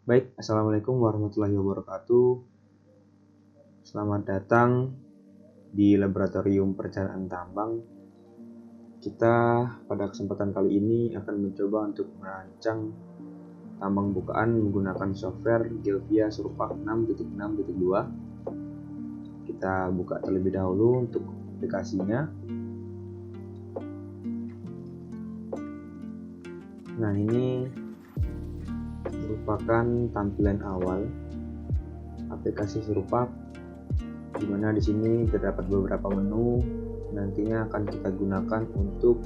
Baik, Assalamualaikum warahmatullahi wabarakatuh. Selamat datang di Laboratorium Perencanaan Tambang. Kita pada kesempatan kali ini akan mencoba untuk merancang tambang bukaan menggunakan software Gelvia Surpak 6.6.2. Kita buka terlebih dahulu untuk aplikasinya. Nah, ini merupakan tampilan awal aplikasi Surpak, di mana di sini terdapat beberapa menu nantinya akan kita gunakan untuk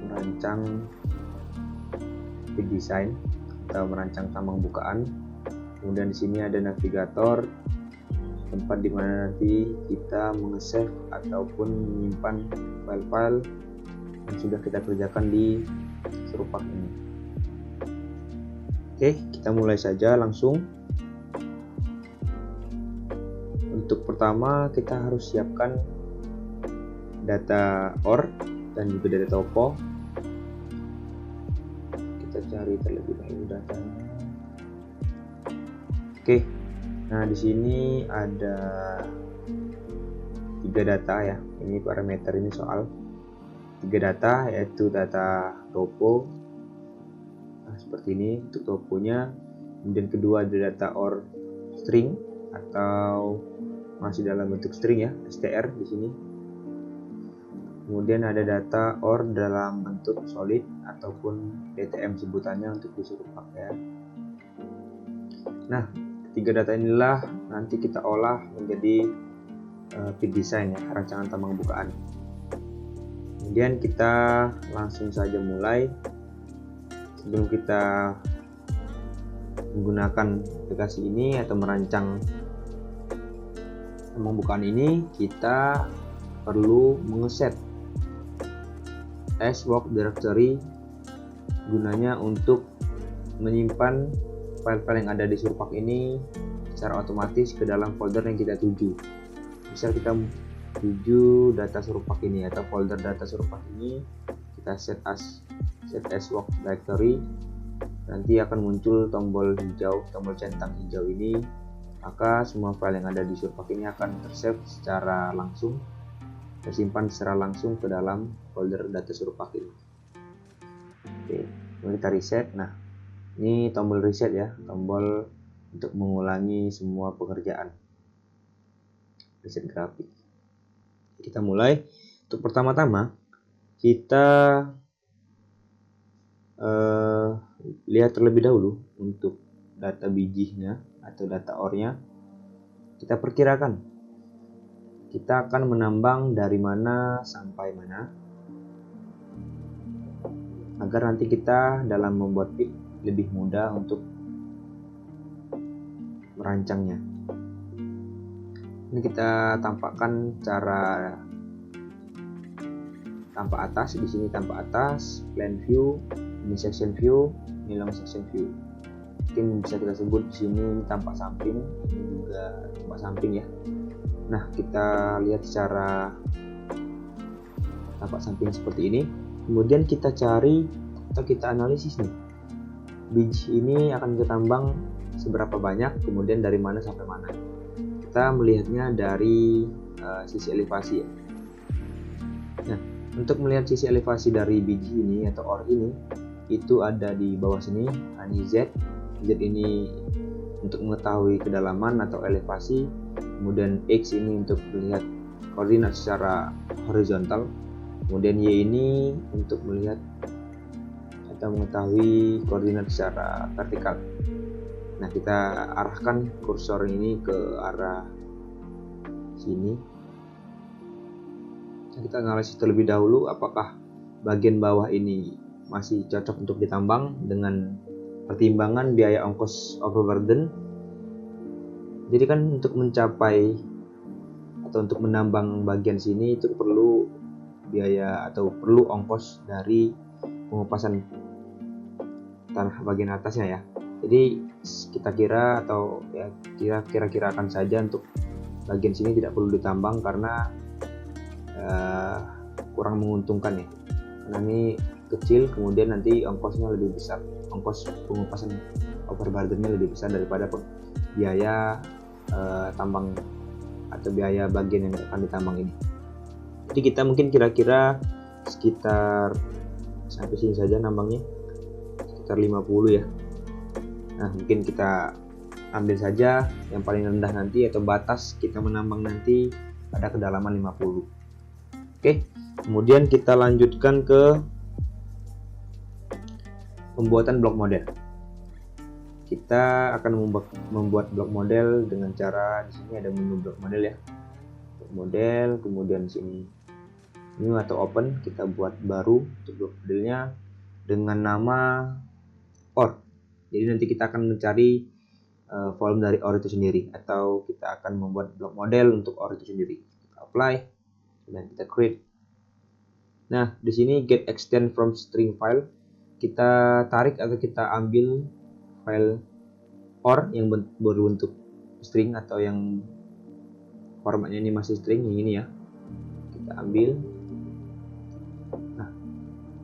merancang big design atau merancang tambang bukaan. Kemudian di sini ada navigator, tempat di mana nanti kita meng-save ataupun menyimpan file-file yang sudah kita kerjakan di Surpak ini. Oke, kita mulai saja langsung. Untuk pertama kita harus siapkan data OR dan juga data topo. Kita cari terlebih dahulu datanya. Oke, nah di sini ada 3 data ya. Ini parameter ini soal 3 data, yaitu data topo. Nah, seperti ini untuk toponya. Kemudian kedua ada data OR string atau masih dalam bentuk string ya, str di sini. Kemudian ada data OR dalam bentuk solid ataupun DTM sebutannya untuk disuruh pakai. Nah, ketiga data inilah nanti kita olah menjadi big design ya, rancangan tambang bukaan. Kemudian kita langsung saja mulai. Sebelum kita menggunakan aplikasi ini atau merancang tambang bukaan ini, kita perlu mengeset as work directory, gunanya untuk menyimpan file-file yang ada di Surpak ini secara otomatis ke dalam folder yang kita tuju. Misal kita tuju data Surpak ini atau folder data Surpak ini, kita set as work directory, nanti akan muncul tombol hijau, tombol centang hijau ini, maka semua file yang ada di Surpak ini akan tersave secara langsung, tersimpan secara langsung ke dalam folder data Surpak ini. Oke, kemudian kita reset. Nah, ini tombol reset ya, tombol untuk mengulangi semua pekerjaan reset grafik. Kita mulai. Untuk pertama-tama kita lihat terlebih dahulu untuk data bijinya atau data OR-nya. Kita perkirakan kita akan menambang dari mana sampai mana, agar nanti kita dalam membuat big lebih mudah untuk merancangnya. Ini kita tampakkan cara tampak atas. Di sini tampak atas, plan view, ini section view, ini long section view. Mungkin bisa kita sebut di sini tampak samping, ini juga tampak samping ya. Nah, kita lihat secara tampak samping seperti ini. Kemudian kita cari atau kita analisis nih, biji ini akan kita tambang seberapa banyak, kemudian dari mana sampai mana. Kita melihatnya dari sisi elevasi ya. Nah, untuk melihat sisi elevasi dari biji ini atau OR ini, itu ada di bawah sini. Ini Z ini untuk mengetahui kedalaman atau elevasi, kemudian X ini untuk melihat koordinat secara horizontal, kemudian Y ini untuk melihat atau mengetahui koordinat secara vertikal. Nah, kita arahkan kursor ini ke arah sini. Nah, kita analisis terlebih dahulu apakah bagian bawah ini masih cocok untuk ditambang dengan pertimbangan biaya ongkos overburden. Jadi kan untuk mencapai atau untuk menambang bagian sini itu perlu biaya atau perlu ongkos dari pengupasan tanah bagian atasnya ya. Jadi kita kira atau ya kira-kirakan saja untuk bagian sini tidak perlu ditambang karena kurang menguntungkan ya. Karena ini kecil, kemudian nanti ongkosnya lebih besar, ongkos pengupasan overburdennya lebih besar daripada biaya tambang atau biaya bagian yang akan ditambang ini. Jadi kita mungkin kira-kira sekitar sampai sini saja nambangnya, sekitar 50 ya. Nah, mungkin kita ambil saja yang paling rendah nanti, atau batas kita menambang nanti pada kedalaman 50. Oke, kemudian kita lanjutkan ke pembuatan blok model. Kita akan membuat blok model dengan cara, di sini ada menu blok model ya. Blok model, kemudian sini new atau open, kita buat baru untuk blok modelnya dengan nama OR. Jadi nanti kita akan mencari volume dari OR itu sendiri, atau kita akan membuat blok model untuk OR itu sendiri. Kita apply dan kita create. Nah, di sini get extend from string file, kita tarik atau kita ambil file OR yang berbentuk string atau yang formatnya ini masih string, yang ini ya. Kita ambil. Nah,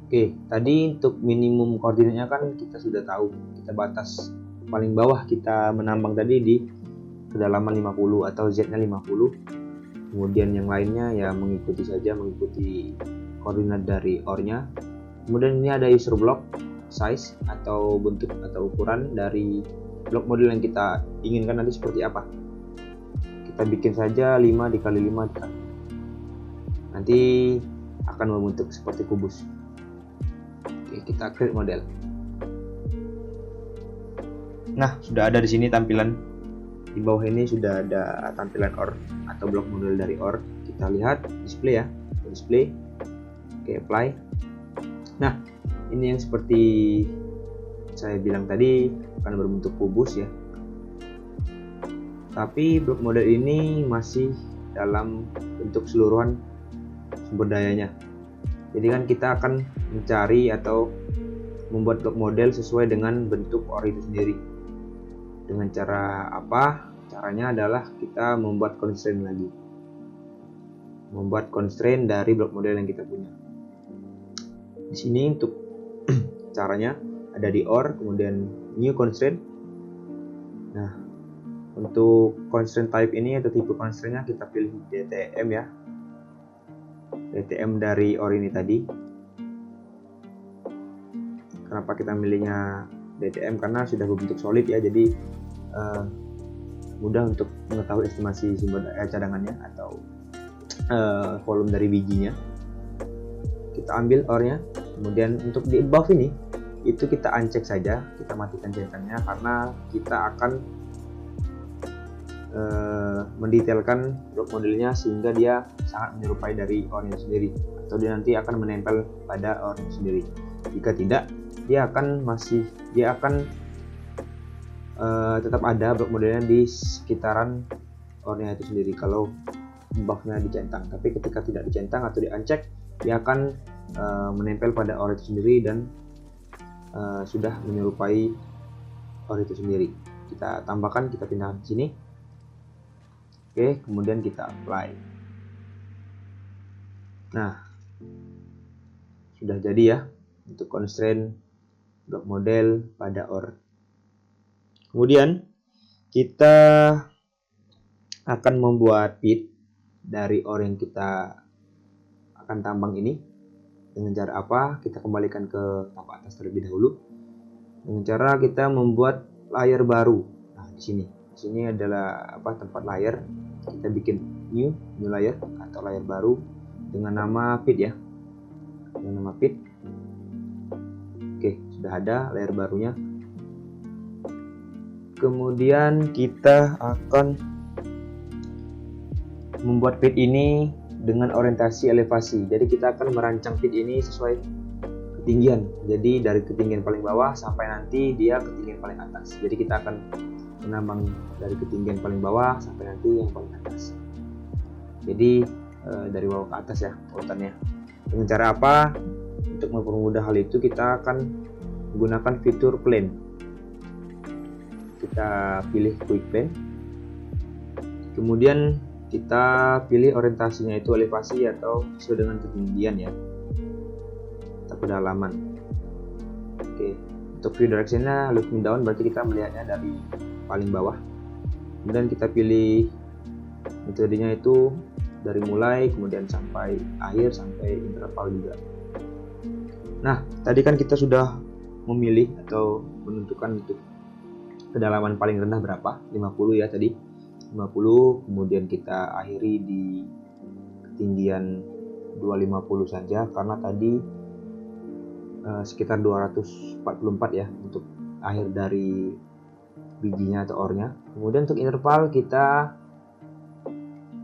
oke, tadi untuk minimum koordinatnya kan kita sudah tahu, kita batas paling bawah kita menambang tadi di kedalaman 50 atau Z-nya 50. Kemudian yang lainnya ya mengikuti koordinat dari OR-nya. Kemudian ini ada user block size atau bentuk atau ukuran dari blok model yang kita inginkan nanti seperti apa. Kita bikin saja 5 dikali 5 dikali. Nanti akan membentuk seperti kubus. Oke, kita create model. Nah, sudah ada di sini tampilan di bawah ini, sudah ada tampilan OR atau blok model dari OR. Kita lihat display ya, display. Oke, apply. Nah, ini yang seperti saya bilang tadi akan berbentuk kubus ya. Tapi blok model ini masih dalam bentuk keseluruhan sumber dayanya. Jadi kan kita akan mencari atau membuat blok model sesuai dengan bentuk OR itu sendiri. Dengan cara apa? Caranya adalah kita membuat constraint lagi. Membuat constraint dari blok model yang kita punya. Di sini untuk caranya ada di OR, kemudian new constraint. Nah, untuk constraint type ini atau tipe constraintnya kita pilih DTM ya. DTM dari OR ini tadi. Kenapa kita milihnya DTM? Karena sudah berbentuk solid ya, jadi mudah untuk mengetahui estimasi sumber daya cadangannya atau volume dari bijinya. Kita ambil OR-nya, kemudian untuk di above ini itu kita uncheck saja, kita matikan centangnya, karena kita akan mendetailkan blok modelnya sehingga dia sangat menyerupai dari OR-nya sendiri, atau dia nanti akan menempel pada OR-nya sendiri. Jika tidak, dia akan tetap ada blok modelnya di sekitaran OR-nya itu sendiri kalau buff-nya dicentang. Tapi ketika tidak dicentang atau di-uncheck, dia akan menempel pada OR itu sendiri dan sudah menyerupai OR itu sendiri. Kita tambahkan, kita pindahkan ke sini. Oke, kemudian kita apply. Nah, sudah jadi ya untuk constraint blok model pada OR. Kemudian kita akan membuat pit dari OR yang kita akan tambang ini. Dengan cara apa? Kita kembalikan ke tampak atas terlebih dahulu. Dengan cara kita membuat layer baru. Nah, di sini adalah tempat layer. Kita bikin new layer atau layer baru dengan nama pit ya. Dengan nama pit. Oke, sudah ada layer barunya. Kemudian kita akan membuat pit ini dengan orientasi elevasi. Jadi kita akan merancang pit ini sesuai ketinggian. Jadi dari ketinggian paling bawah sampai nanti dia ketinggian paling atas. Jadi kita akan menambang dari ketinggian paling bawah sampai nanti yang paling atas. Jadi dari bawah ke atas ya urutannya. Dengan cara apa? Untuk mempermudah hal itu kita akan menggunakan fitur plane. Kita pilih quick plane. Kemudian kita pilih orientasinya itu elevasi atau sesuai dengan ketinggian ya. Kita kedalaman. Oke, untuk view directionnya looking down, berarti kita melihatnya dari paling bawah. Kemudian kita pilih metodenya itu dari mulai, kemudian sampai akhir, sampai interval juga. Nah, tadi kan kita sudah memilih atau menentukan untuk kedalaman paling rendah berapa, 50 ya tadi, 50. Kemudian kita akhiri di ketinggian 250 saja, karena tadi sekitar 244 ya untuk akhir dari bijinya atau ornya. Kemudian untuk interval kita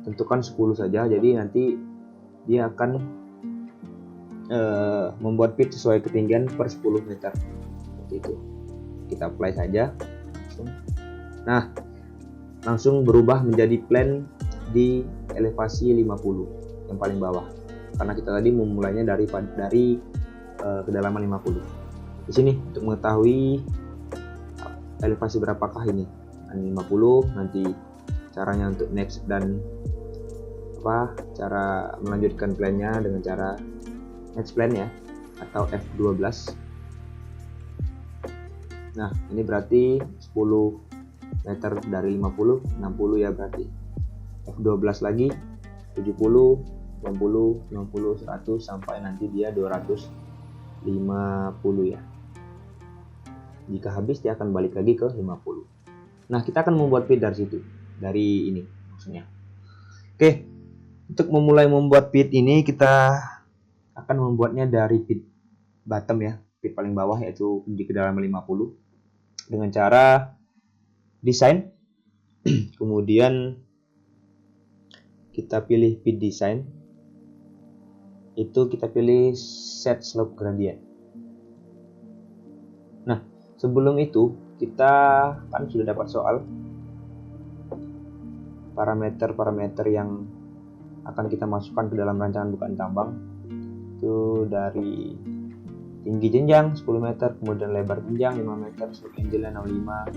tentukan 10 saja, jadi nanti dia akan membuat pitch sesuai ketinggian per 10 meter seperti itu. Kita apply saja langsung. Nah, langsung berubah menjadi plan di elevasi 50 yang paling bawah, karena kita tadi memulainya dari kedalaman 50. Di sini untuk mengetahui elevasi berapakah ini, 50. Nanti caranya untuk next dan cara melanjutkan plannya dengan cara next plan ya, atau F12. Nah, ini berarti 10 meter dari 50, 60 ya, berarti F12 lagi 70, 90, 90, 100 sampai nanti dia 250 ya. Jika habis dia akan balik lagi ke 50. Nah, kita akan membuat feed dari situ, dari ini maksudnya. Oke, untuk memulai membuat feed ini kita akan membuatnya dari feed bottom ya, feed paling bawah, yaitu di kedalaman 50, dengan cara desain. Kemudian kita pilih feed design, itu kita pilih set slope gradient. Nah, sebelum itu kita kan sudah dapat soal parameter-parameter yang akan kita masukkan ke dalam rancangan bukaan tambang, itu dari tinggi jenjang 10 meter, kemudian lebar jenjang 5 meter, slope angle-nya 65,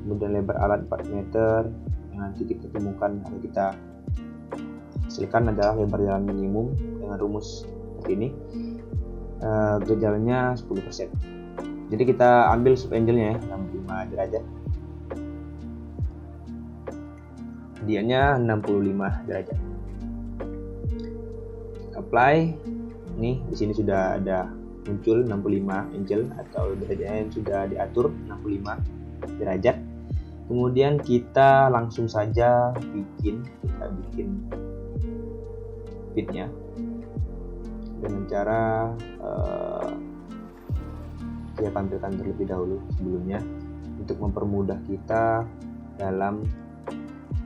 kemudian lebar alat 4 meter. Yang nanti kita temukan atau kita hasilkan adalah lebar jalan minimum dengan rumus seperti ini, gejalanya 10%. Jadi kita ambil slope angle-nya ya, 65 derajat, dianya 65 derajat. Apply. Nih di sini sudah ada muncul 65 angle atau derajatnya yang sudah diatur 65 derajat. Kemudian kita langsung saja bikin feednya dengan cara saya tampilkan terlebih dahulu sebelumnya untuk mempermudah kita dalam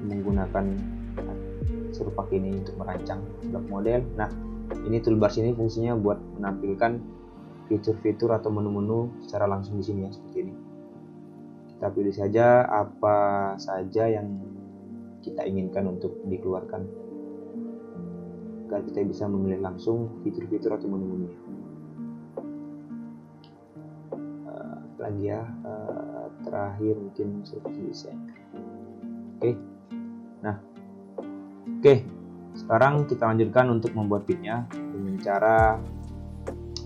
menggunakan serupak ini untuk merancang blok model. Nah, ini toolbar sini fungsinya buat menampilkan fitur-fitur atau menu-menu secara langsung di sini ya, seperti ini. Kita pilih saja apa saja yang kita inginkan untuk dikeluarkan agar kita bisa memilih langsung fitur-fitur atau menu-menunya. Lagi ya, terakhir mungkin seperti desain. Oke, sekarang kita lanjutkan untuk membuat feednya dengan cara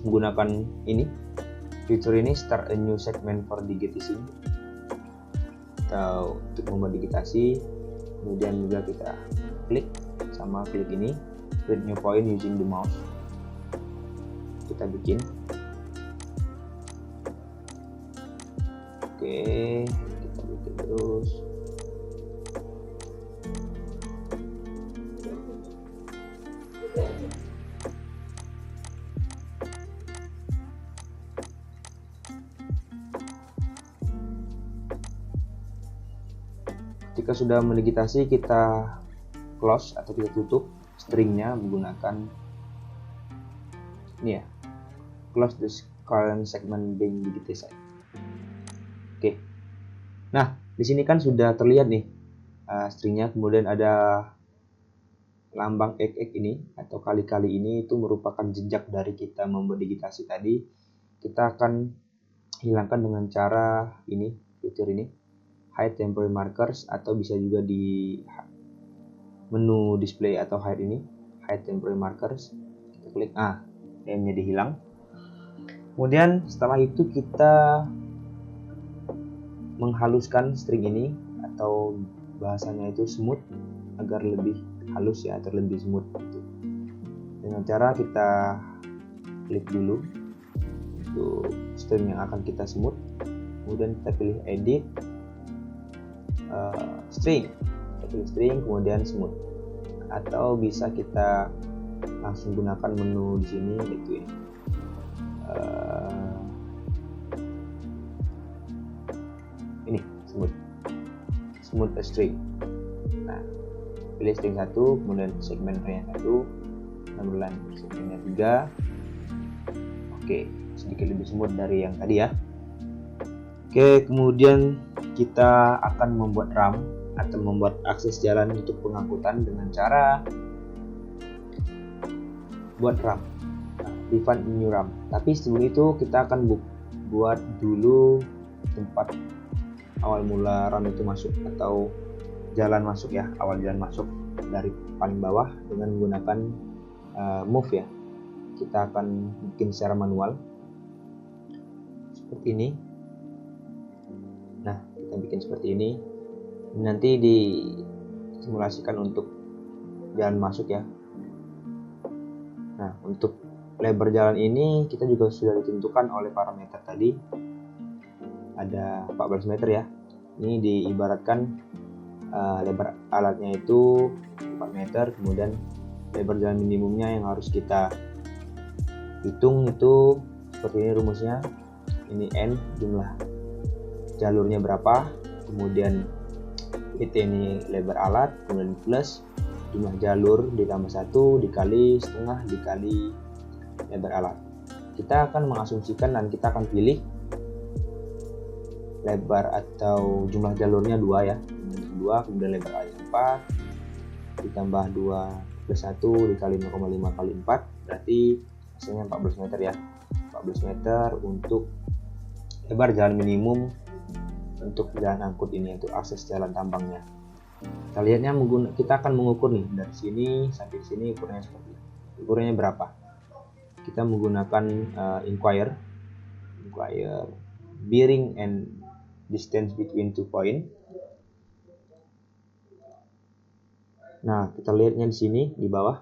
menggunakan ini, fitur ini, start a new segment for digitizing, atau untuk membuat digitasi. Kemudian juga kita klik ini, create new point using the mouse. Kita bikin. Oke, kita bikin terus. Ketika sudah mendigitasi, kita close atau kita tutup stringnya menggunakan ini ya, close this current segment being digitized. Oke. Nah, di sini kan sudah terlihat nih stringnya, kemudian ada lambang X ini atau kali-kali ini, itu merupakan jejak dari kita membuat digitasi tadi. Kita akan hilangkan dengan cara ini, fitur ini, hide temporary markers, atau bisa juga di menu display atau hide ini, hide temporary markers. Kita klik, M-nya dihilang. Kemudian setelah itu kita menghaluskan string ini, atau bahasanya itu smooth, agar lebih halus ya, atau lebih smooth gitu. Dengan cara kita klik dulu untuk string yang akan kita smooth, kemudian kita pilih edit string, kita pilih string kemudian smooth, atau bisa kita langsung gunakan menu di sini, yaitu ini ini smooth string. Nah, pilih string 1, kemudian segmen yang 1, kemudian segmennya 3. Oke, sedikit lebih smooth dari yang tadi ya. Oke, kemudian kita akan membuat RAM atau membuat akses jalan untuk pengangkutan dengan cara buat RAM, define new RAM. Tapi sebelum itu kita akan buat dulu tempat awal mula RAM itu masuk, atau jalan masuk ya, awal jalan masuk dari paling bawah dengan menggunakan move ya. Kita akan bikin secara manual seperti ini. Nah, kita bikin seperti ini, nanti disimulasikan untuk jalan masuk ya. Nah, untuk lebar jalan ini kita juga sudah ditentukan oleh parameter tadi, ada 14 meter ya. Ini diibaratkan lebar alatnya itu 4 meter, kemudian lebar jalan minimumnya yang harus kita hitung itu seperti ini rumusnya. Ini N, jumlah jalurnya berapa, kemudian PT ini lebar alat, kemudian plus jumlah jalur ditambah 1 dikali setengah dikali lebar alat. Kita akan mengasumsikan dan kita akan pilih lebar atau jumlah jalurnya 2 ya, 2, kemudian lebar alat 4 ditambah 2 plus 1 dikali 0,5 kali 4, berarti hasilnya 14 meter ya. 14 meter untuk lebar jalan minimum untuk jalan angkut ini, untuk akses jalan tambangnya. Kita lihatnya kita akan mengukur nih dari sini sampai sini ukurnya seperti ini. Ukurnya berapa? Kita menggunakan inquire bearing and distance between 2 point. Nah, kita lihatnya di sini di bawah.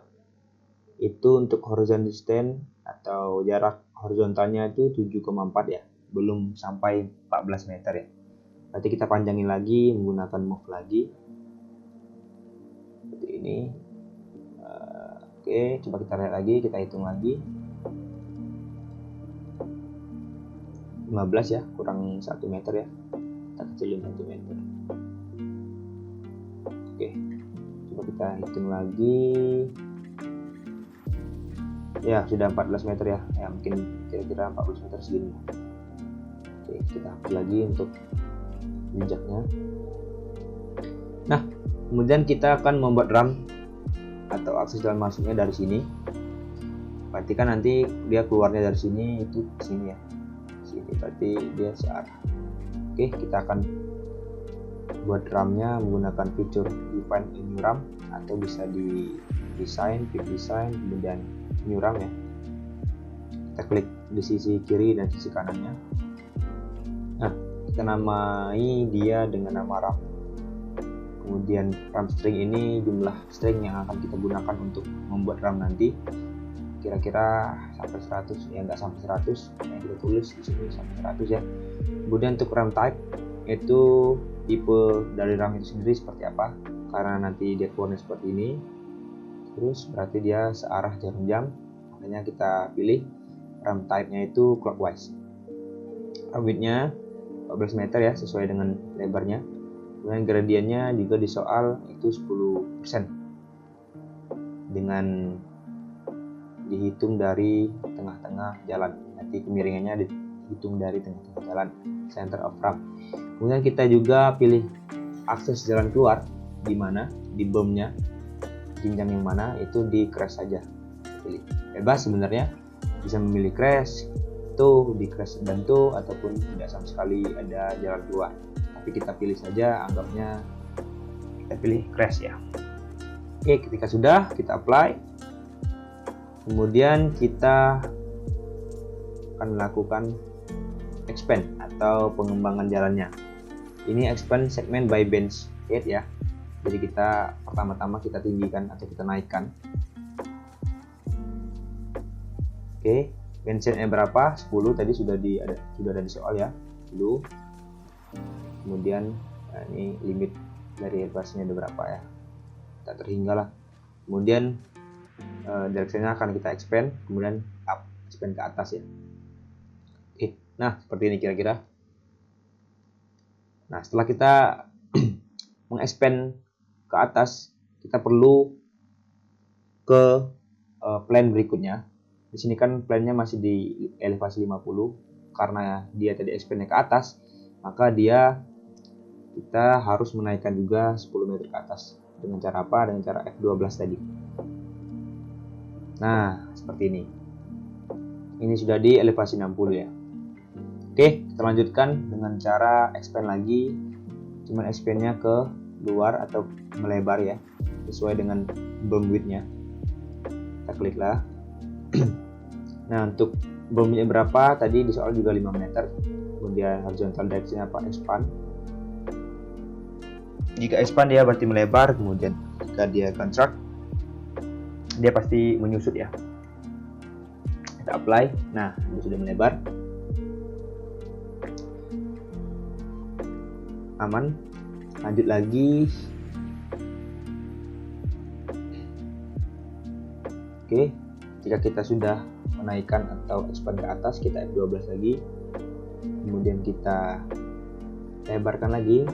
Itu untuk horizontal distance atau jarak horizontalnya itu 7,4 ya. Belum sampai 14 meter ya. Nanti kita panjangin lagi menggunakan move lagi seperti ini. Oke, coba kita lihat lagi, kita hitung lagi. 15 ya, kurang 1 meter ya. Kita kecilin 1 meter. Oke, coba kita hitung lagi. Ya, sudah 14 meter ya. Ya, mungkin kira-kira 14 meter segini. Oke, kita hapus lagi untuk jejaknya. Nah, kemudian kita akan membuat RAM atau akses jalan masuknya dari sini. Berarti kan nanti dia keluarnya dari sini itu ke sini ya. Sini berarti dia searah. Oke, kita akan buat RAM-nya menggunakan fitur define a new RAM, atau bisa di design, quick design, kemudian new RAM ya. Kita klik di sisi kiri dan sisi kanannya. Nah, kita namai dia dengan nama RAM. Kemudian RAM string ini jumlah string yang akan kita gunakan untuk membuat RAM nanti. Kira-kira sampai 100 ya, nggak sampai 100 yang kita tulis di sini sampai 100 ya. Kemudian untuk RAM type itu tipe dari RAM itu sendiri seperti apa, karena nanti dia keluarnya seperti ini terus berarti dia searah jarum jam, makanya kita pilih RAM type-nya itu clockwise. Width-nya 14 meter ya, sesuai dengan lebarnya. Kemudian gradiennya juga di soal itu 10% dengan dihitung dari tengah-tengah jalan. Nanti kemiringannya dihitung dari tengah-tengah jalan, center of RAM. Kemudian kita juga pilih akses jalan keluar di mana, di BOM-nya, jenjang yang mana, itu di crash saja. Pilih bebas sebenarnya, bisa memilih crash di crash dan ataupun tidak sama sekali ada jalan keluar. Tapi kita pilih saja, anggapnya kita pilih crash ya. Oke, ketika sudah kita apply, kemudian kita akan melakukan expand atau pengembangan jalannya. Ini expand segment by bench height ya. Jadi kita pertama-tama kita tinggikan atau kita naikkan. Oke, bench height-nya berapa? 10 tadi sudah ada di soal ya. 10. Kemudian ini limit dari elevasinya ada berapa ya? Tak terhingga lah. Kemudian direction-nya akan kita expand, kemudian up, expand ke atas ya. Oke, nah seperti ini kira-kira. Nah setelah kita mengexpand ke atas, kita perlu ke plan berikutnya. Di sini kan plannya masih di elevasi 50, karena dia tadi expand ke atas, maka kita harus menaikkan juga 10 meter ke atas. Dengan cara apa? Dengan cara F12 tadi. Nah, seperti ini. Ini sudah di elevasi 60 ya. Oke, kita lanjutkan dengan cara expand lagi. Cuman expandnya ke luar atau melebar ya, sesuai dengan beam width-nya. Kita klik lah. Nah, untuk beam width-nya berapa? Tadi di soal juga 5 meter. Kemudian horizontal direction-nya apa? Expand. Jika expand dia berarti melebar. Kemudian jika dia contract, dia pasti menyusut ya. Kita apply. Nah, ini sudah melebar. Aman. Lanjut lagi. Oke, jika kita sudah menaikkan atau expand ke atas, kita F12 lagi. Kemudian kita lebarkan lagi.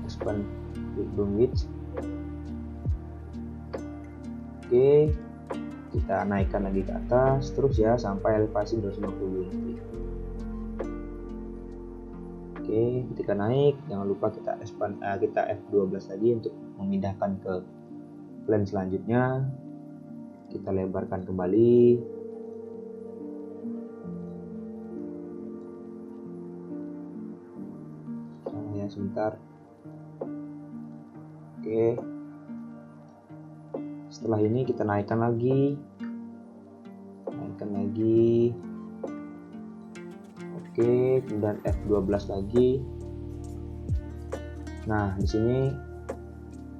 Expand with beam width. Oke, kita naikkan lagi ke atas terus ya sampai elevasi 250. Oke, ketika naik jangan lupa kita F12 lagi untuk memindahkan ke plan selanjutnya. Kita lebarkan kembali. Ya, sebentar. Oke. Setelah ini kita naikkan lagi. Oke, kemudian F12 lagi. Nah, di sini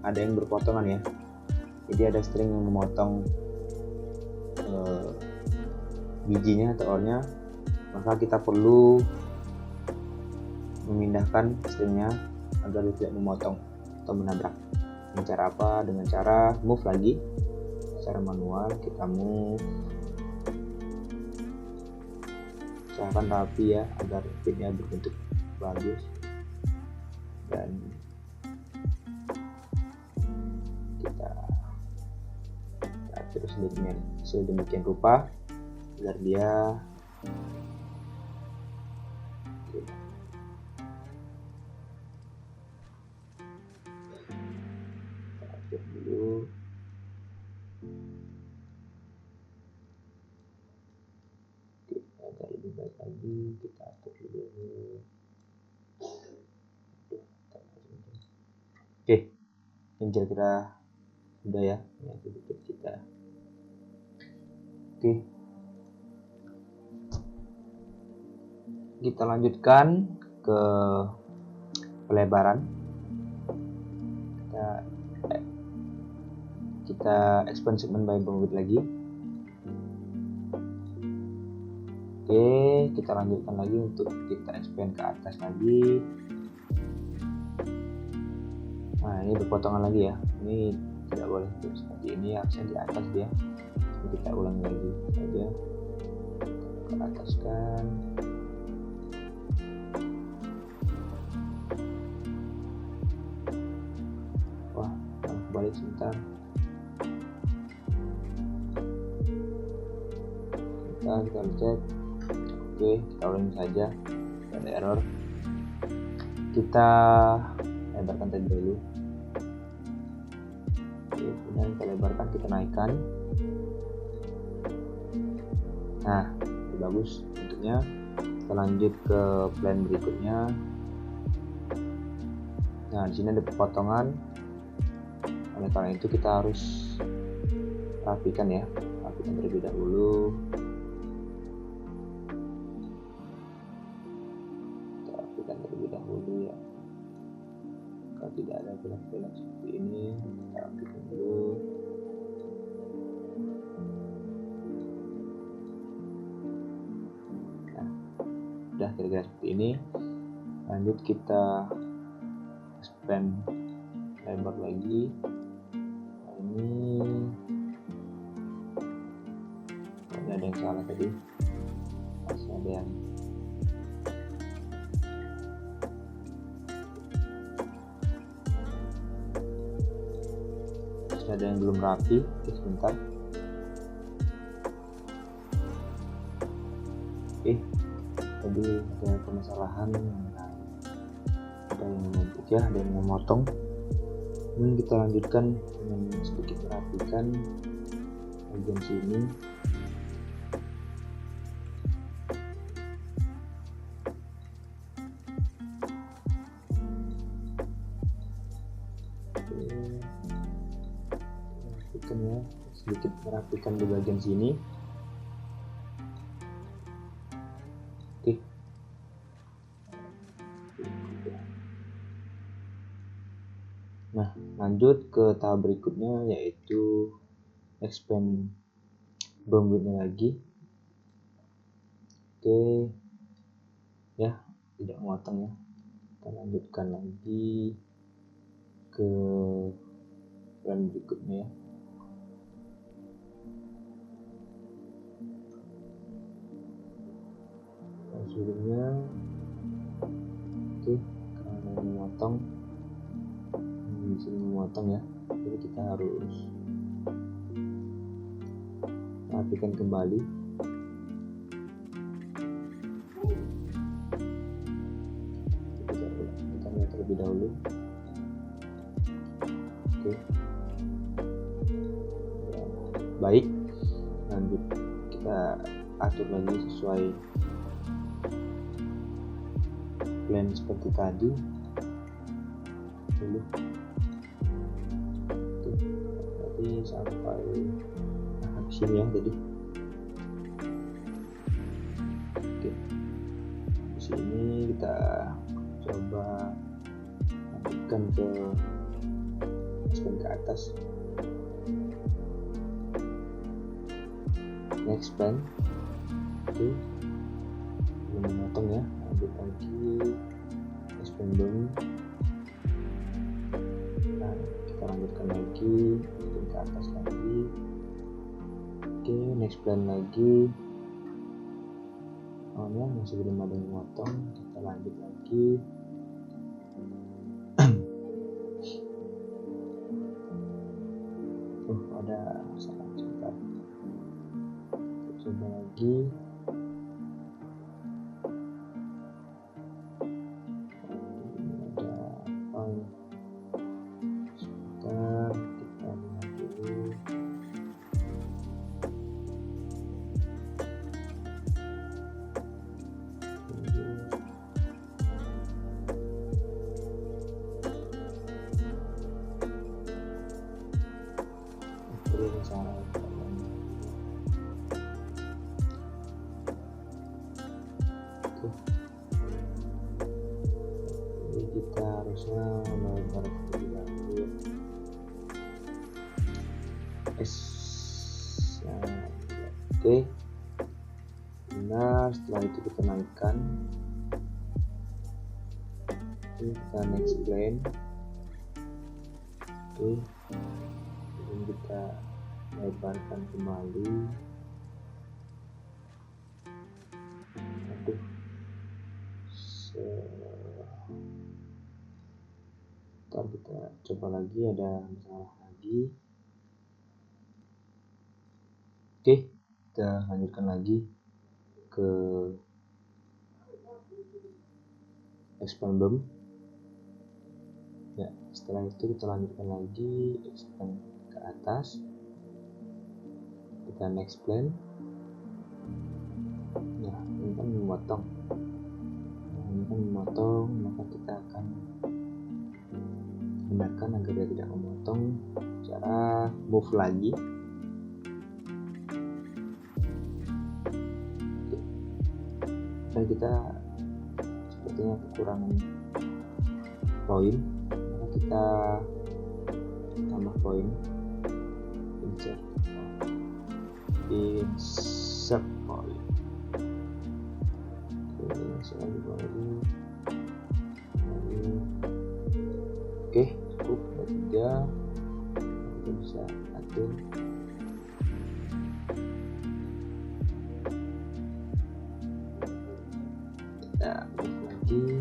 ada yang berpotongan ya. Jadi ada string yang memotong bijinya atau ornya, maka kita perlu memindahkan stringnya agar tidak memotong atau menabrak. Dengan cara apa? Dengan cara move lagi, secara manual kita move. Usahakan rapi ya agar pinnya berbentuk bagus, dan kita atur sedemikian rupa agar dia atur dulu. Agar lebih baik lagi kita atur dulu. Oke, ini kira-kira udah ya titik kita. Oke, kita lanjutkan ke pelebaran. Kita expand segment by beam width lagi. Oke, kita lanjutkan lagi untuk kita expand ke atas lagi. Nah, ini berpotongan lagi ya. Ini tidak boleh seperti ini, harusnya di atas dia. Jadi kita ulangi lagi saja. Ke atas kan. Wah, balik sebentar. Kita cek. Oke, kita ulangi saja. Ada error. Kita lebarkan tadi dulu. Oke, kemudian kita lebarkan, kita naikkan. Nah, ini bagus bentuknya. Kita lanjut ke plan berikutnya. Nah, di sini ada potongan. Oleh karena itu kita harus rapikan ya. Rapikan terlebih dahulu. tidak ada belak-belak seperti ini, kita aktifkan dulu. Nah, udah kira-kira seperti ini. Lanjut kita expand lebar lagi. Nah, ini ada yang salah tadi, masih ada yang belum rapi. Oke, sebentar. Oke, tadi ada permasalahan, ada yang menumpuk ya, ada yang memotong. Kemudian kita lanjutkan dengan sedikit merapikan bagian sini. Ya, sedikit merapikan di bagian sini. Oke. Nah, lanjut ke tahap berikutnya, yaitu expand bump width-nya lagi. Oke, ya, tidak memotong ya. Kita lanjutkan lagi ke plan berikutnya ya. Sebelumnya, oke, karena memotong, di sini memotong ya, jadi kita harus rapikan kembali. Kita lihat terlebih dahulu. Oke, ya, baik. Lanjut kita atur lagi sesuai plan seperti tadi dulu. Oke, berarti sampai sini ya tadi. Oke, di sini kita coba lanjutkan ke atas. Next plan. Oke, belum memotong ya. Lanjut lagi expand bump. Nah, kita lanjutkan lagi ke atas lagi. Oke, next plan lagi. Oh ya, masih belum ada yang memotong. Kita lanjut lagi. Ada masalah sebentar. Coba lagi. Kita harusnya melebar lebih lanjut. Oke, benar. Setelah itu kita naikkan. Kita next plan. Oke, kemudian kita lebarkan kembali. Aduh, ntar kita coba lagi, ada masalah lagi. Oke, kita lanjutkan lagi ke expand bump ya. Setelah itu kita lanjutkan lagi expand ke atas. Kita next plan. Nah, ini kan memotong. Maka kita akan benarkan agar dia tidak memotong. Cara move lagi. Dan kita sepertinya kekurangan poin, maka kita tambah poin, insert point. Oke, cukup ada 3. Kita bisa atur. Kita move lagi.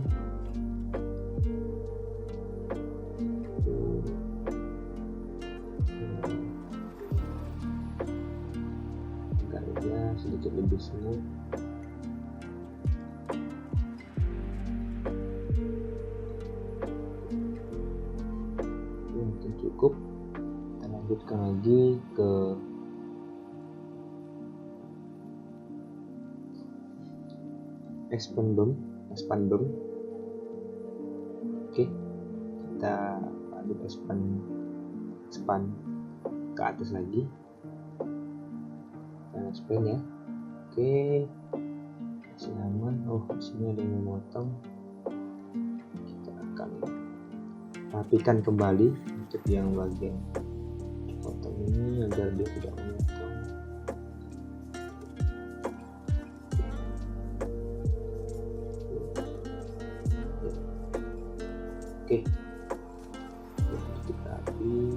Agarnya sedikit lebih smooth. Mungkin cukup. Kita lanjutkan lagi ke expand BEM. Oke, kita lanjut expand ke atas lagi. Kita expand ya. Oke, masih aman. Oh, di sini ada yang memotong. Kita akan rapikan kembali untuk yang bagian potong ini agar dia tidak memotong. Oke, kita rapi.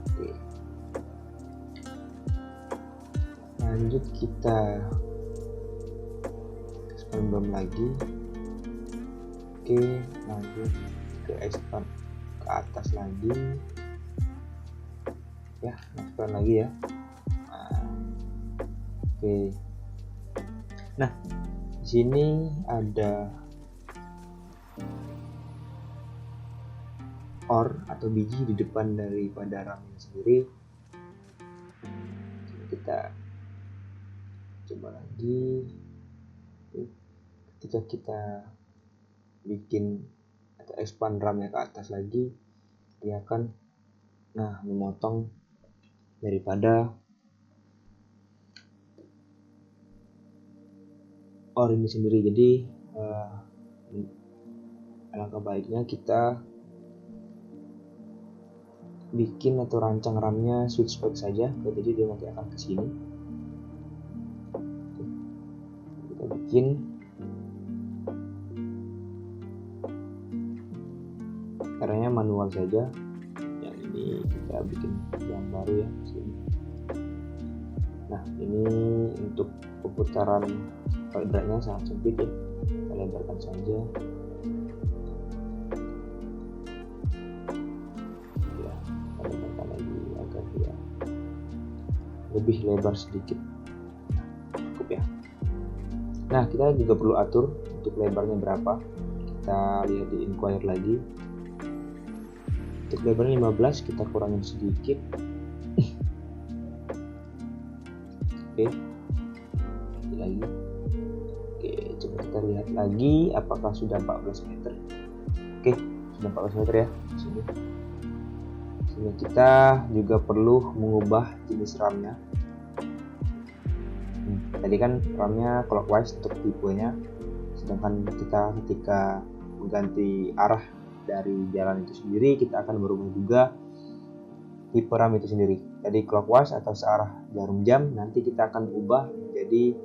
Oke, lanjut kita expand BEM lagi. Oke, lanjut ke expand ke atas lagi ya, expand lagi ya. Oke, nah di sini ada or atau biji di depan daripada RAM ini sendiri. Kita coba lagi. Ketika kita bikin atau expand RAM-nya ke atas lagi, dia akan memotong daripada or ini sendiri. Jadi alangkah baiknya kita bikin atau rancang RAM-nya switch back saja, jadi dia nanti akan ke sini. Kita bikin caranya manual saja. Yang ini kita bikin yang baru ya, sini. Nah, ini untuk pemutaran beratnya sangat sempit ya, kita lebarkan saja. Lebih lebar sedikit, cukup ya. Nah, kita juga perlu atur untuk lebarnya berapa. Kita lihat di inquire lagi. Untuk lebarnya 15, kita kurangin sedikit. Oke, lagi. Oke, coba kita lihat lagi apakah sudah 14 meter. Oke, sudah 14 meter ya. Sini. Kita juga perlu mengubah jenis RAM-nya. Tadi kan RAM-nya clockwise untuk tipenya, sedangkan kita ketika mengganti arah dari jalan itu sendiri, kita akan berubah juga tipe RAM itu sendiri. Jadi clockwise atau searah jarum jam, nanti kita akan ubah menjadi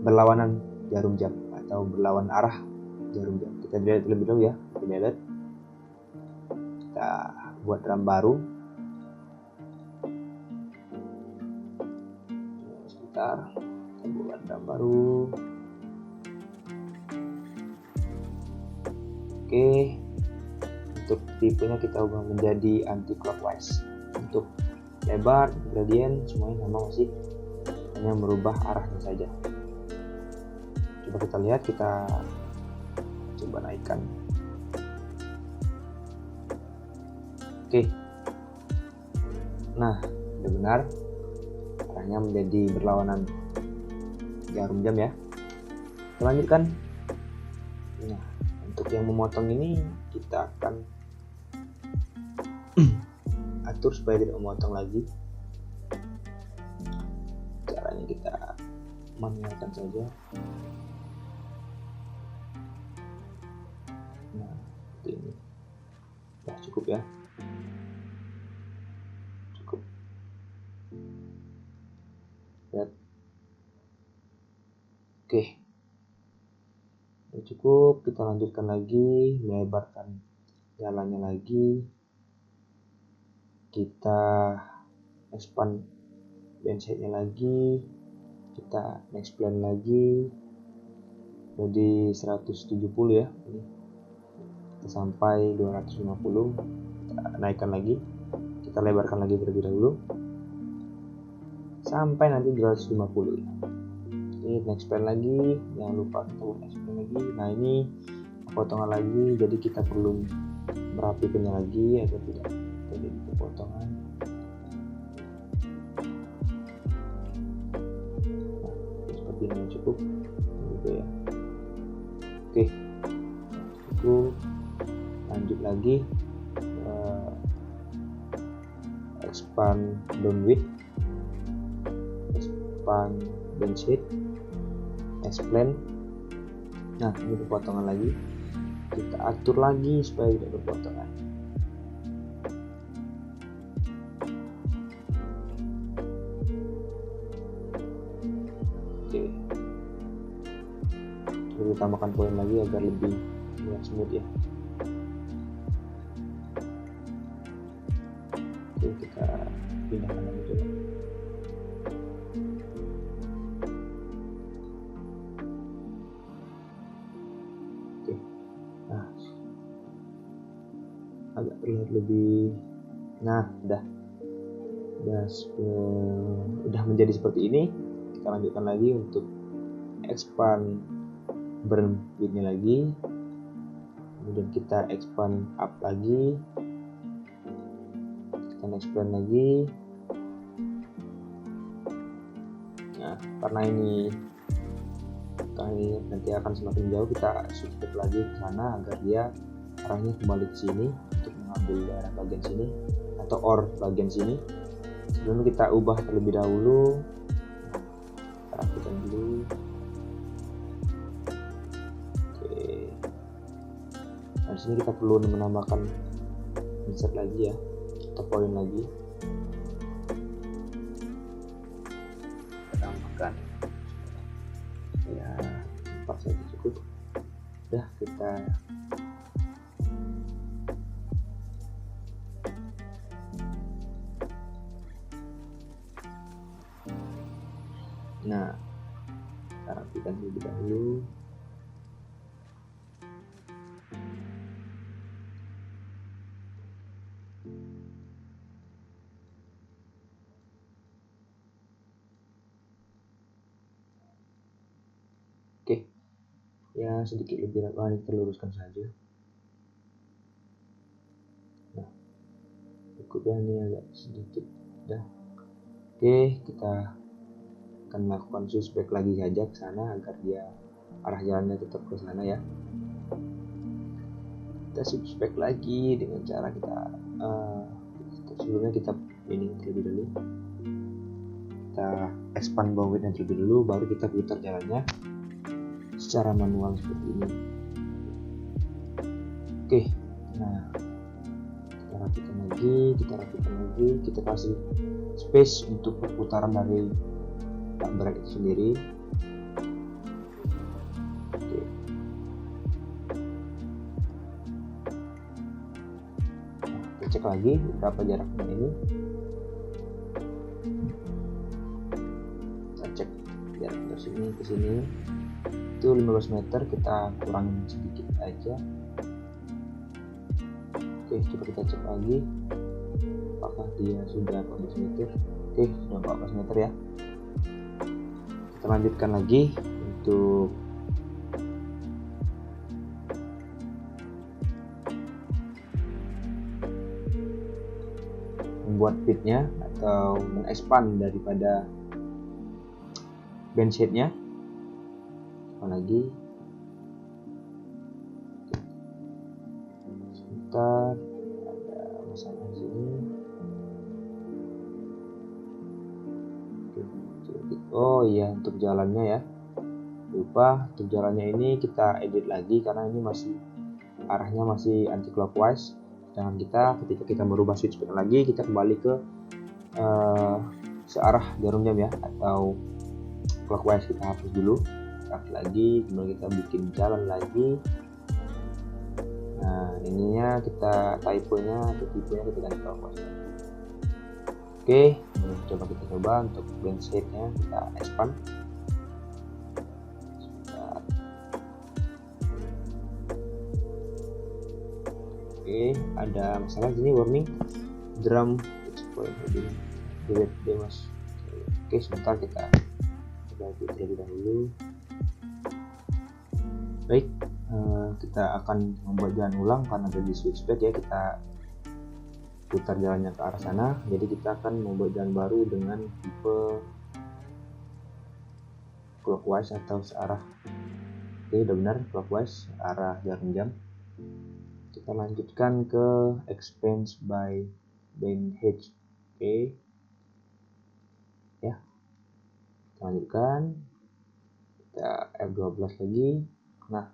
berlawanan jarum jam atau berlawan arah jarum jam. Kita delete terlebih dahulu ya. Kita delete. Kita buat RAM baru. Sebentar, kita buat RAM baru. Oke, untuk tipenya kita ubah menjadi anti clockwise. Untuk lebar, gradient, semuanya sama masih, hanya merubah arahnya saja. Coba kita lihat, kita coba naikkan. Oke, nah benar-benar arahnya menjadi berlawanan jarum jam ya. Kita lanjutkan. Nah, untuk yang memotong ini kita akan atur supaya tidak memotong lagi. Caranya kita manualkan saja. Nah, cukup ya, cukup. Lihat. Oke, udah cukup. Kita lanjutkan lagi, melebarkan jalannya lagi, kita expand benchheadnya lagi, kita next plan lagi jadi 170 ya, ini kita sampai 250, kita naikkan lagi, kita lebarkan lagi terlebih dahulu sampai nanti 250 ya. Ini next plan lagi, jangan lupa kita next plan lagi. Nah ini potongan lagi, jadi kita perlu merapikannya lagi agar tidak terjadi kepotongan. Nah, seperti ini cukup gitu ya. Oke, cukup. Lanjut lagi, expand down width, expand bench height, expand. Nah ini kepotongan lagi, kita atur lagi supaya tidak berpotongan. Oke, kita tambahkan poin lagi agar lebih smooth ya. Oke, kita pindahkan lagi coba. Oke, nah agak terlihat lebih, nah udah menjadi seperti ini. Kita lanjutkan lagi untuk expand burn width-nya lagi, kemudian kita expand up lagi, kita expand lagi. Nah karena ini nanti akan semakin jauh, kita subscribe lagi ke sana agar dia arahnya kembali ke sini untuk mengambil daerah bagian sini atau bagian sini. Sebelumnya kita ubah terlebih dahulu, kita rapikan dulu. Oke, nah di sini kita perlu menambahkan insert lagi ya, atau poin lagi. Kita tambahkan ya 4 saja cukup. Udah, kita nah kita rapikan terlebih dahulu. Oke, ya sedikit lebih rapi, kita luruskan saja. Nah cukup ya, ini agak sedikit udah. Oke, kita akan melakukan switchback lagi saja ke sana agar dia arah jalannya tetap ke sana ya. Kita switchback lagi dengan cara kita sebelumnya kita ini terlebih dulu, kita expand bawah width terlebih dulu, baru kita putar jalannya secara manual seperti ini. Oke, nah kita rapikan lagi, kita kasih space untuk perputaran dari berat itu sendiri. Oke. Nah, kita cek lagi berapa jaraknya ini. Kita cek jarak dari sini ke sini itu 15 meter, kita kurangin sedikit aja. Oke, coba kita cek lagi apakah dia sudah 14 meter. Oke, sudah 14 meter ya. Kita lanjutkan lagi untuk membuat pitnya atau mengexpand daripada bench headnya. Lagi sebentar, ada masalah di sini. Oh iya, untuk jalannya ya, lupa, untuk jalannya ini kita edit lagi karena ini masih arahnya masih anti clockwise. Jangan ketika kita merubah switch speed lagi, kita kembali ke searah jarum jam ya, atau clockwise. Kita hapus dulu, start lagi, kemudian kita bikin jalan lagi. Nah, ininya kita typonya atau tipenya kita ganti clockwise. Oke, kita coba untuk band shape-nya kita expand. Oke, ada masalah sini, warning drum delete demos. Oke, sebentar kita terlebih dahulu. Baik, kita akan membuat jalan ulang karena ada di switchpad ya, kita putar jalannya ke arah sana. Jadi kita akan membuat jalan baru dengan tipe clockwise atau searah. Oke, udah benar, clockwise arah jarum jam. Kita lanjutkan ke expand by band hedge. Oke ya, kita lanjutkan, kita F12 lagi. Nah,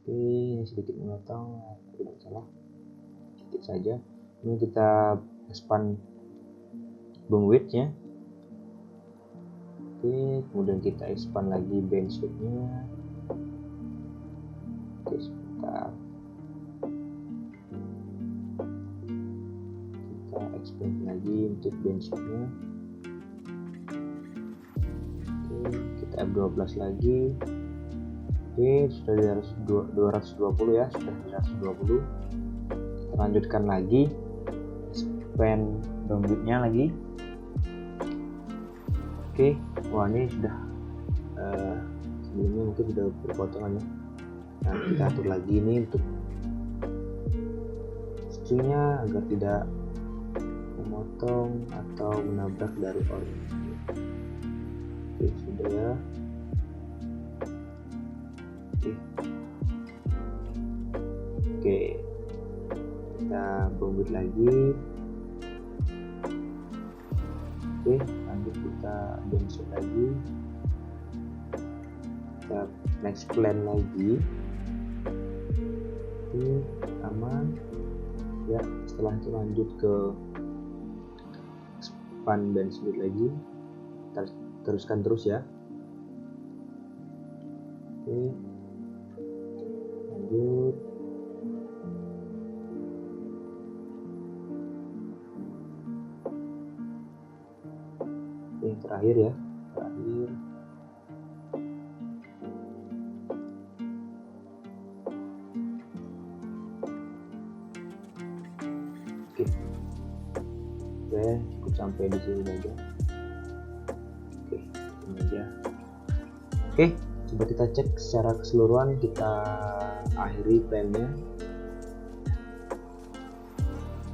oke, ini sedikit memotong, tidak salah, sedikit saja. Ini kita expand boom width nya. Oke, kemudian kita expand lagi band shape nya. Oke, sebentar, kita expand lagi untuk band shape nya. Oke, kita F12 lagi. Oke, sudah di 220 ya, sudah di 220. Kita lanjutkan lagi, expand boom width nya lagi. Oke, wah ini sudah sebelumnya mungkin sudah berpotongan ya. Nah, kita atur lagi ini untuk stringnya agar tidak memotong atau menabrak dari ori. Oke, sudah ya. Oke, kita bombit lagi. Oke, lanjut kita bensin lagi, kita next plan lagi. Oke, aman ya. Setelah itu lanjut ke expand bensin lagi, kita teruskan terus ya. Oke, lanjut. Yang terakhir ya, terakhir. Oke, cukup sampai di sini aja. Oke, ini aja. Oke, coba kita cek secara keseluruhan, kita akhiri plannya.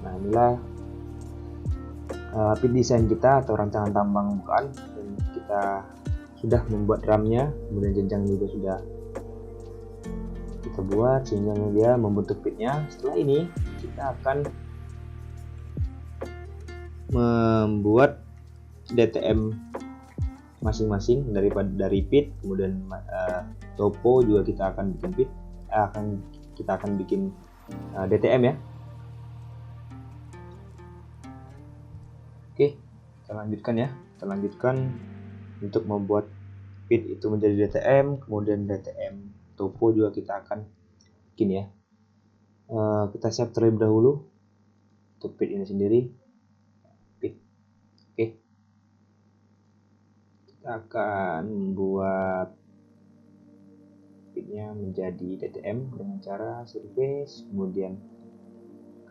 Nah, inilah pit design kita atau rancangan tambang bukaan, dan kita sudah membuat drumnya, kemudian jenjang juga sudah kita buat sehingga dia membentuk pitnya. Setelah ini kita akan membuat DTM masing-masing dari pit, kemudian topo juga kita akan bikin pit, kita akan bikin DTM ya. Oke, kita lanjutkan ya. Kita lanjutkan untuk membuat pit itu menjadi DTM, kemudian DTM topo juga kita akan bikin ya. Kita save terlebih dahulu untuk pit ini sendiri. Pit. Oke. Kita akan membuat pitnya menjadi DTM dengan cara surface, kemudian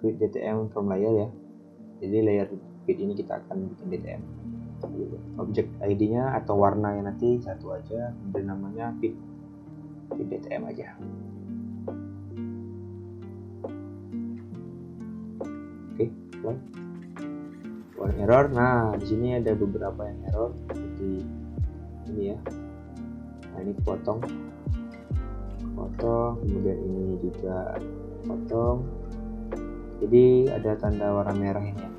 create DTM from layer ya. Jadi layer pit ini kita akan bikin DTM. Objek ID-nya atau warnanya nanti satu aja, kemudian namanya pit DTM aja. Oke, play. Warning error. Nah, di sini ada beberapa yang error seperti ini ya. Nah, ini potong, kemudian ini juga potong. Jadi ada tanda warna merah ini ya,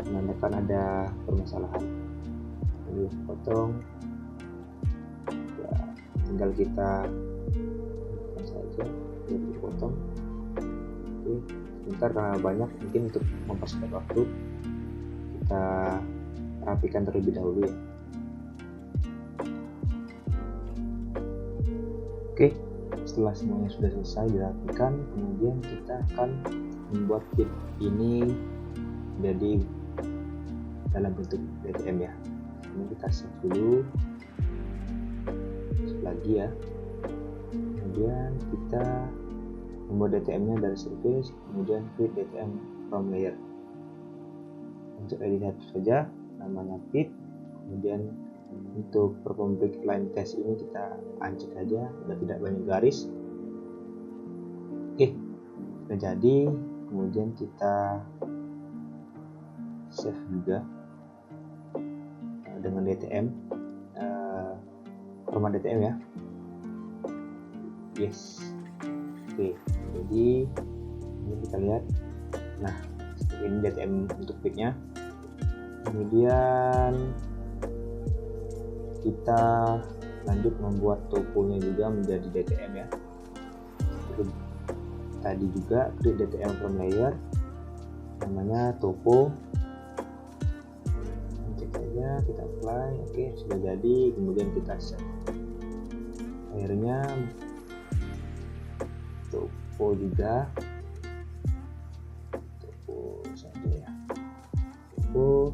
menandakan ada permasalahan. Ini potong ya, tinggal kita saja potong. Oke, sebentar karena banyak, mungkin untuk mempersingkat waktu kita rapikan terlebih dahulu ya. Oke, setelah semuanya sudah selesai dirapikan, kemudian kita akan membuat pit ini jadi dalam bentuk DTM ya. Ini kita save dulu lagi ya. Kemudian kita membuat DTM nya dari surface, kemudian create DTM from layer. Untuk edit saja namanya pit, kemudian untuk performance line test ini kita uncheck saja agar tidak banyak garis. Oke, sudah jadi. Kemudian kita save juga dengan DTM format DTM ya. Yes. Oke, jadi ini kita lihat. Nah, ini DTM untuk pitnya. Kemudian kita lanjut membuat toponya juga menjadi DTM ya. Seperti tadi juga create DTM from layer, namanya topo. Cek saja, kita apply. Oke, sudah jadi. Kemudian kita save layernya, topo juga, topo saja ya, topo.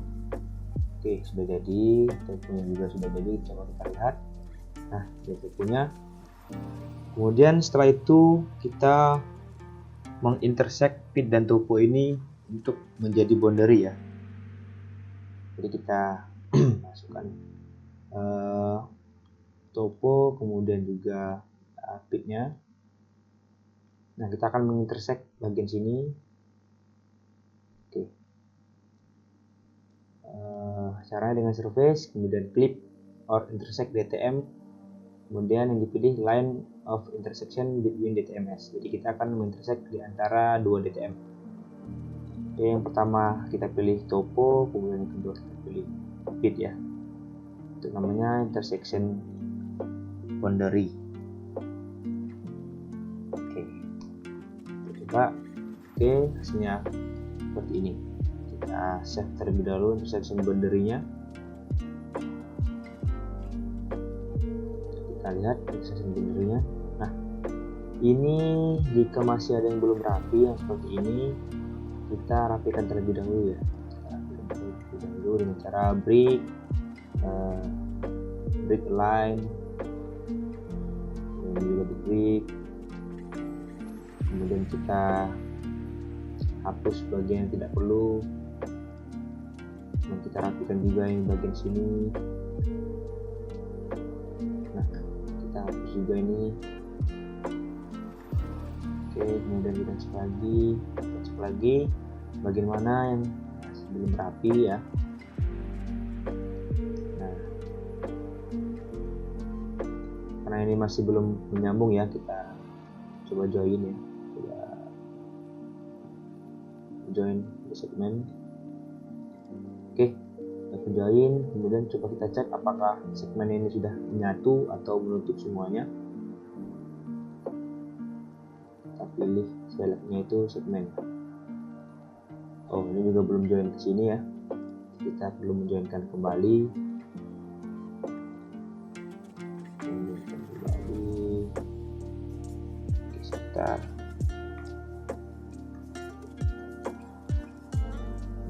Oke, sudah jadi. Toponya juga sudah jadi. Coba kita lihat. Nah, ini toponya. Kemudian setelah itu kita mengintersect pit dan topo ini untuk menjadi boundary ya. Jadi kita masukkan topo, kemudian juga pitnya. Nah, kita akan mengintersect bagian sini. Oke. Caranya dengan surface, kemudian clip or intersect DTM, kemudian yang dipilih line of intersection between DTMs. Jadi kita akan mengintersect di antara dua DTM. Oke, yang pertama kita pilih topo, kemudian yang kedua kita pilih pit ya. Itu namanya intersection boundary. Oke, kita coba. Oke, hasilnya seperti ini. Kita save terlebih dahulu intersection boundary-nya. Kita lihat intersection boundary-nya. Nah, ini jika masih ada yang belum rapi yang seperti ini, kita rapikan terlebih dahulu ya. Kita rapikan terlebih dahulu dengan cara break line, dan juga break. Kemudian kita hapus bagian yang tidak perlu. Dan kita rapikan juga yang bagian sini. Nah, kita hapus juga ini. Oke, kemudian kita cek lagi bagian mana yang masih belum rapi ya. Nah, karena ini masih belum menyambung ya, kita coba join ya. Coba join the segment. Oke, kita join, kemudian coba kita cek apakah segmen ini sudah menyatu atau menutup semuanya. Kita pilih selectnya itu segmen. Oh, ini juga belum join ke sini ya. Kita perlu menjoinkan kembali. Oke, sebentar.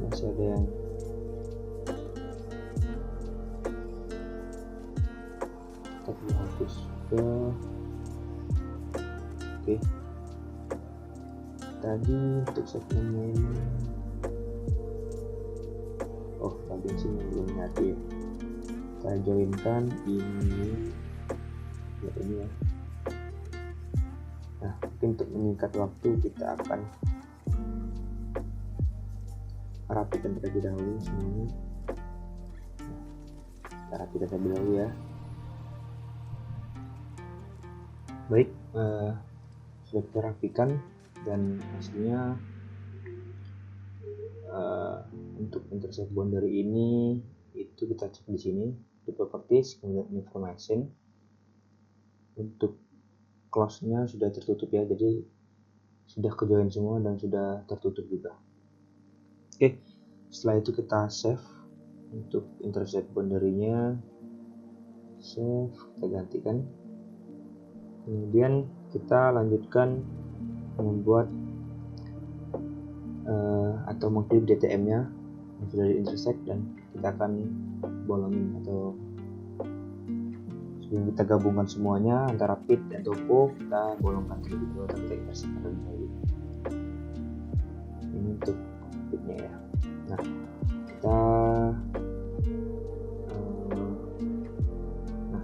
Masih ada yang kita hapus juga. Oke, tadi untuk segmennya ini, oh bagian sini belum nyatu ya. Kita joinkan ini ya, ini ya. Nah, mungkin untuk menyingkat waktu kita akan rapikan terlebih dahulu semuanya. Kita rapikan terlebih dahulu ya. Baik, sudah kita rapikan dan hasilnya untuk intersect boundary ini itu kita cek di sini di properties, kemudian information. Untuk close-nya sudah tertutup ya, jadi sudah kejoin semua dan sudah tertutup juga. Oke, setelah itu kita save untuk intersect boundary-nya, save, kita gantikan. Kemudian kita lanjutkan membuat atau mengklip DTM-nya yang sudah di intersect, dan kita akan bolongin atau sebelum kita gabungkan semuanya antara pit dan topo, kita bolongkan terlebih dahulu atau kita intersect terlebih dahulu. Ini untuk pitnya ya. Nah, kita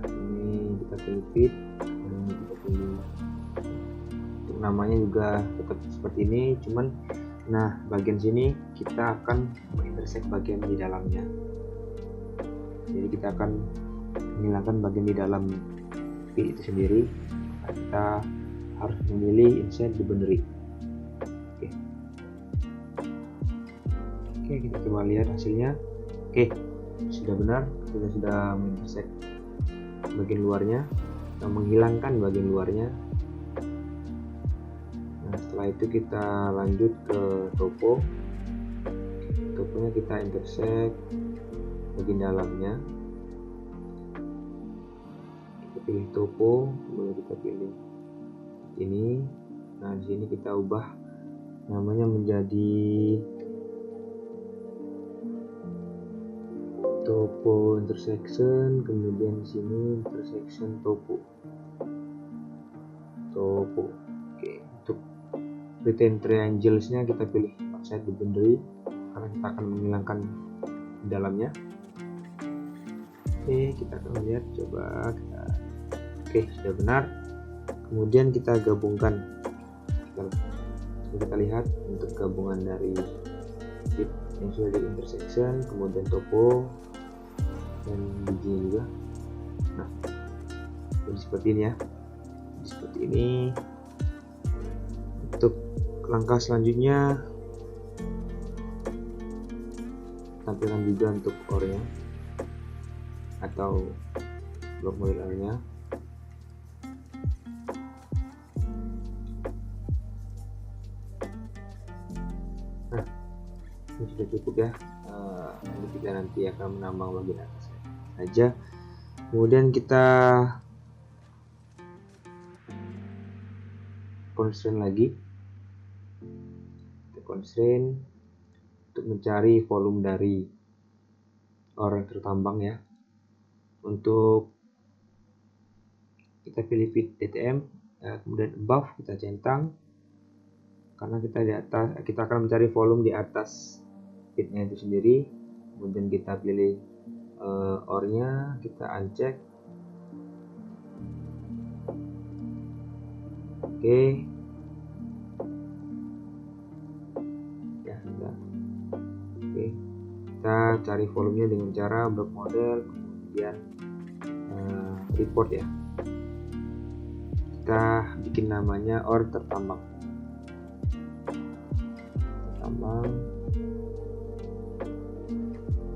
ini kita pilih pit, ini kita pilih untuk namanya juga tetap seperti ini, cuman nah bagian sini kita akan mengintersect bagian di dalamnya. Jadi kita akan menghilangkan bagian di dalam pit itu sendiri. Nah, kita harus memilih insert the boundary. Oke, kita coba lihat hasilnya. Oke, sudah benar, kita sudah mengintersect bagian luarnya atau menghilangkan bagian luarnya. Nah, setelah itu kita lanjut ke topo. Toponya kita intersect bagian dalamnya. Kita pilih topo, kemudian kita pilih ini. Nah, di sini kita ubah namanya menjadi topo intersection, kemudian di sini intersection topo. Oke, untuk retain triangles-nya kita pilih outside the boundary karena kita akan menghilangkan di dalamnya. Oke, kita akan lihat, coba kita. Oke, sudah benar. Kemudian kita gabungkan. Kita lihat untuk gabungan dari pit yang sudah di intersection, kemudian topo dan biji juga. Nah, jadi seperti ini ya. Seperti ini. Untuk langkah selanjutnya, tampilkan juga untuk core-nya atau blok modelernya. Nah, ini sudah cukup ya. Kita nanti akan menambang bagian atas saja. Kemudian kita constraint lagi. Kita constraint untuk mencari volume dari ore tertambang ya. Untuk kita pilih fit DTM, kemudian above kita centang karena kita di atas, kita akan mencari volume di atas pitnya itu sendiri. Kemudian kita pilih ore-nya, kita uncheck. Oke. Ya, sudah. Oke. Kita cari volumenya dengan cara block model, kemudian report ya. Kita bikin namanya ore tertambang.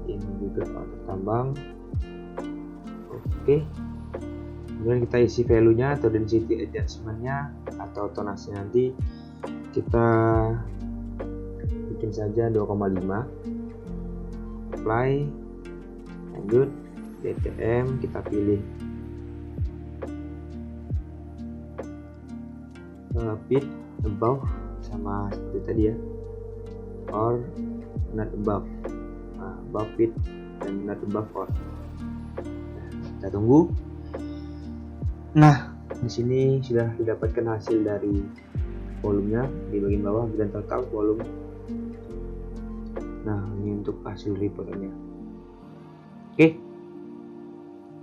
Ini juga ore tertambang. Oke. Kemudian kita isi value-nya atau density adjustment-nya atau tonase nanti kita bikin saja 2,5. Apply, lanjut DTM, kita pilih pit above sama seperti tadi ya, or not above. Nah, above pit dan not above or. Kita tunggu. Nah, di sini sudah didapatkan hasil dari volumenya di bagian bawah dan total volume. Nah, ini untuk hasil reportnya. Oke,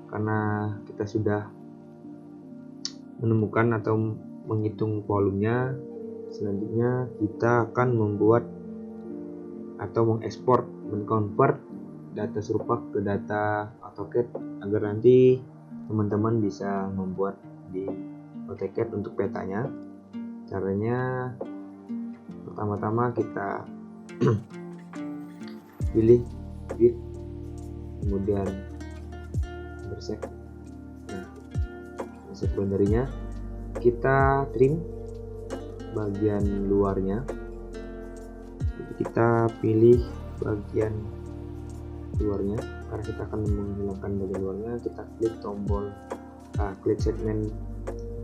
karena kita sudah menemukan atau menghitung volumenya, selanjutnya kita akan membuat atau mengekspor, mengkonvert data serupak ke data AutoCAD agar nanti teman-teman bisa membuat di AutoCAD untuk petanya. Caranya pertama-tama kita pilih width, kemudian intersect. Nah, intersect boundary-nya kita trim bagian luarnya. Jadi kita pilih bagian luarnya. Karena kita akan menghilangkan bagian luarnya, kita klik tombol klik segmen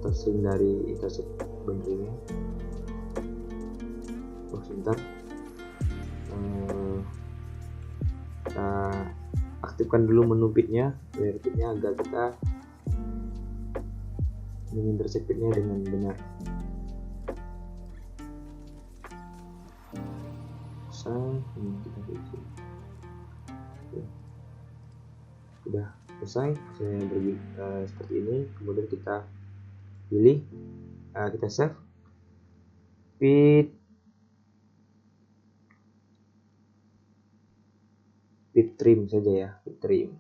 atau string dari intersect boundary-nya. Sebentar, kita aktifkan dulu menu pitnya, layer pitnya, agar kita mengintersect pitnya dengan benar. Ini kita isi. Sudah selesai, hasilnya seperti ini. Kemudian kita pilih, kita save, fit trim saja ya, fit trim.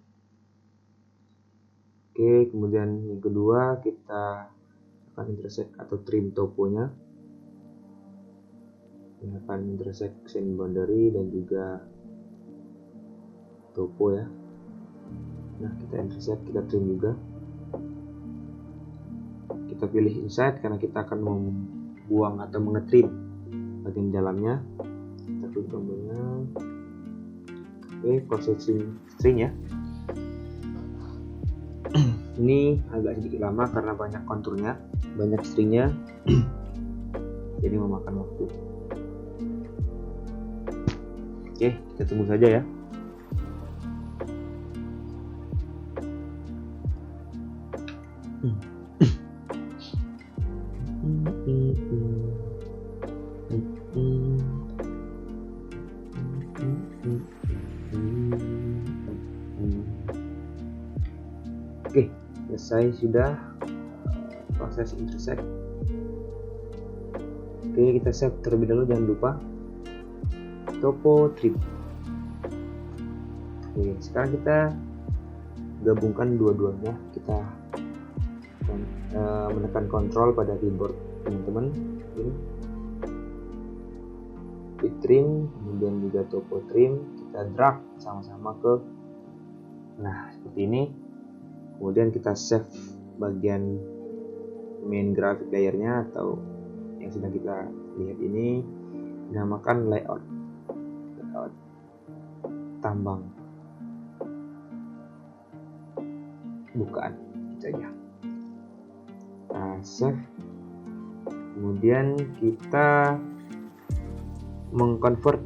Oke, kemudian yang kedua kita akan intersect atau trim toponya. Ini akan intersection boundary dan juga topo ya. Nah, kita intersect, kita trim juga. Kita pilih inside karena kita akan membuang atau mengetrim bagian dalamnya. Kita klik tombolnya. Oke, processing string ya. Ini agak sedikit lama karena banyak konturnya, banyak stringnya, jadi memakan waktu. Oke, kita tunggu saja ya. Oke, selesai sudah proses intersect. Oke, kita save terlebih dahulu, jangan lupa topo trim. Oke, sekarang kita gabungkan dua-duanya. Kita menekan kontrol pada keyboard teman-teman. Ini fit trim, kemudian juga topo trim, kita drag sama-sama ke, nah seperti ini. Kemudian kita save bagian main graphic layernya atau yang sedang kita lihat ini, dinamakan layout tambang bukaan saja. Kita save, kemudian kita mengconvert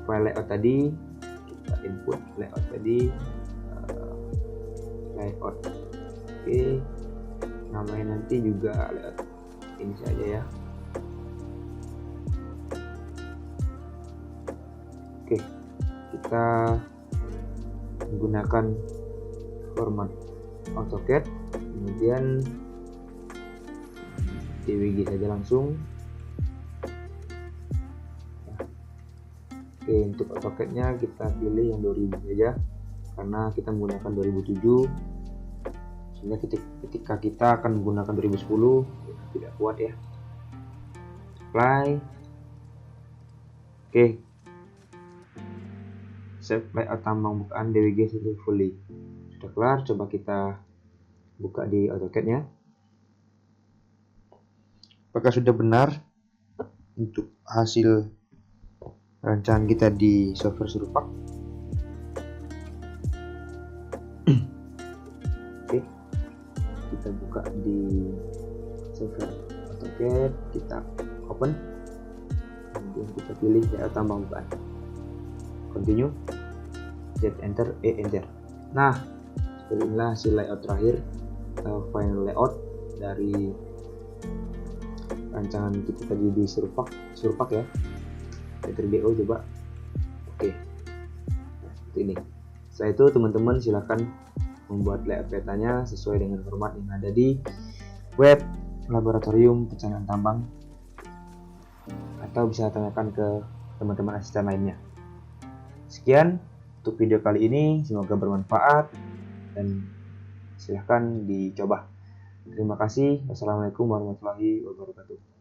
file layout tadi, kita input layout tadi, layout. Oke, namanya nanti juga layout ini saja ya. Oke, kita menggunakan format AutoCAD, kemudian DWG saja langsung. Oke, untuk AutoCAD-nya kita pilih yang 2000 saja karena kita menggunakan 2007, sehingga ketika kita akan menggunakan 2010 tidak kuat ya. Apply. Oke, save layout tambang bukaan DWG successfully. Sudah kelar, coba kita buka di AutoCAD-nya. Apakah sudah benar untuk hasil rancangan kita di software Surpak? Oke, kita buka di software AutoCAD, kita open, kemudian kita pilih layout tambang bukaan, continue, Z enter, enter. Nah, seperti inilah hasil layout terakhir, final layout dari rancangan kita tadi di Surpak ya. T3DO coba. Oke, nah, seperti ini. Setelah itu teman-teman silakan membuat layout petanya sesuai dengan format yang ada di web laboratorium pencarian tambang, atau bisa tanyakan ke teman-teman asisten lainnya. Sekian untuk video kali ini, semoga bermanfaat dan silahkan dicoba. Terima kasih. Wassalamualaikum warahmatullahi wabarakatuh.